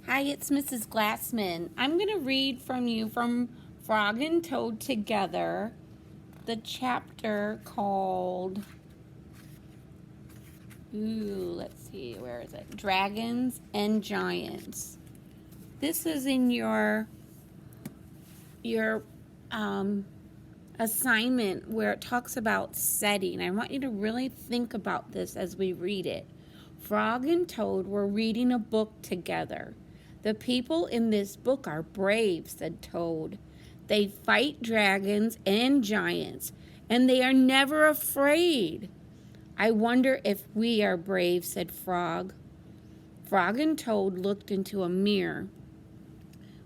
Hi, it's Mrs. Glassman. I'm going to read from you from Frog and Toad Together, the chapter called, let's see, where is it? Dragons and Giants. This is in your assignment where it talks about setting. I want you to really think about this as we read it. Frog and Toad were reading a book together. The people in this book are brave, said Toad. They fight dragons and giants, and they are never afraid. I wonder if we are brave, said Frog. Frog and Toad looked into a mirror.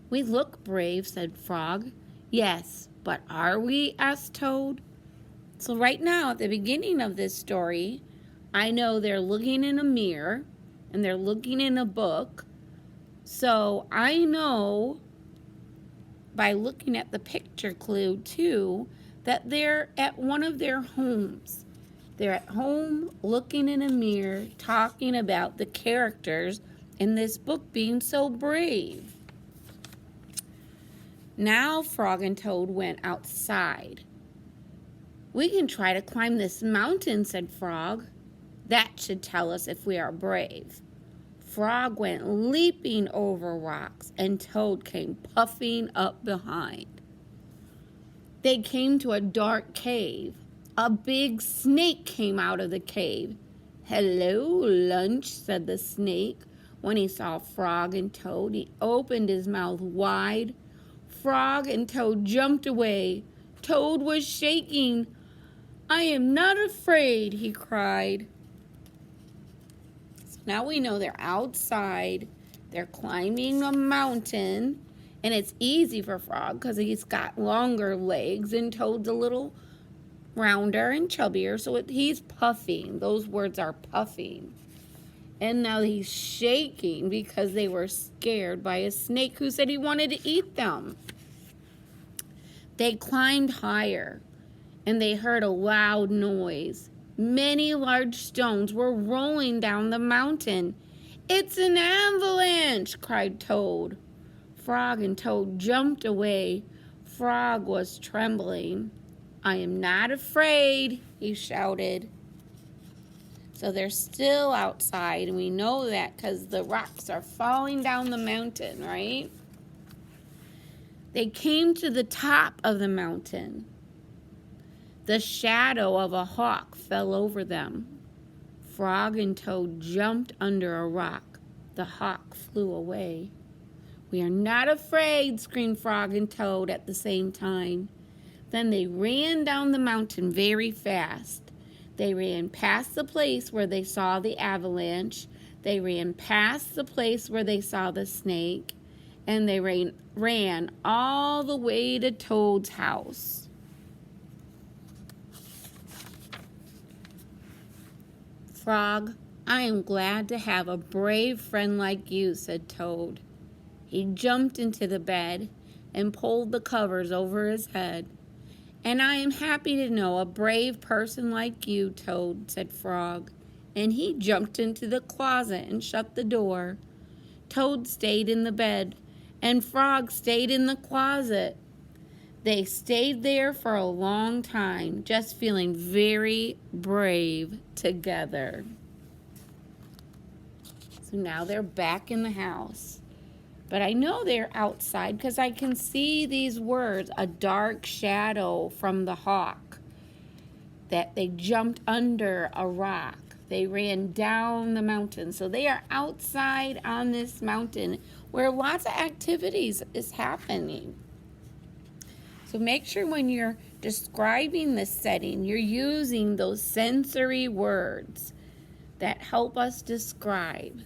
We look brave, said Frog. Yes, but are we? Asked Toad. So right now, at the beginning of this story, I know they're looking in a mirror and they're looking in a book. So I know by looking at the picture clue too that they're at one of their homes. They're at home looking in a mirror talking about the characters in this book being so brave. Now Frog and Toad went outside. We can try to climb this mountain, said Frog. That should tell us if we are brave. Frog went leaping over rocks, and Toad came puffing up behind. They came to a dark cave. A big snake came out of the cave. Hello, lunch, said the snake. When he saw Frog and Toad, he opened his mouth wide. Frog and Toad jumped away. Toad was shaking. I am not afraid, he cried. Now we know they're outside, they're climbing a mountain, and it's easy for Frog because he's got longer legs and Toad's a little rounder and chubbier, so he's puffing. Those words are puffing. And now he's shaking because they were scared by a snake who said he wanted to eat them. They climbed higher, and they heard a loud noise. Many large stones were rolling down the mountain. It's an avalanche, cried Toad. Frog and Toad jumped away. Frog was trembling. I am not afraid, he shouted. So they're still outside, and we know that because the rocks are falling down the mountain, right? They came to the top of the mountain. The shadow of a hawk fell over them. Frog and Toad jumped under a rock. The hawk flew away. We are not afraid, screamed Frog and Toad at the same time. Then they ran down the mountain very fast. They ran past the place where they saw the avalanche. They ran past the place where they saw the snake. And they ran all the way to Toad's house. Frog, I am glad to have a brave friend like you, said Toad. He jumped into the bed and pulled the covers over his head. And I am happy to know a brave person like you, Toad, said Frog. And he jumped into the closet and shut the door. Toad stayed in the bed, and Frog stayed in the closet. They stayed there for a long time, just feeling very brave together. So now they're back in the house. But I know they're outside because I can see these words, a dark shadow from the hawk, that they jumped under a rock. They ran down the mountain. So they are outside on this mountain where lots of activities is happening. So make sure when you're describing the setting, you're using those sensory words that help us describe.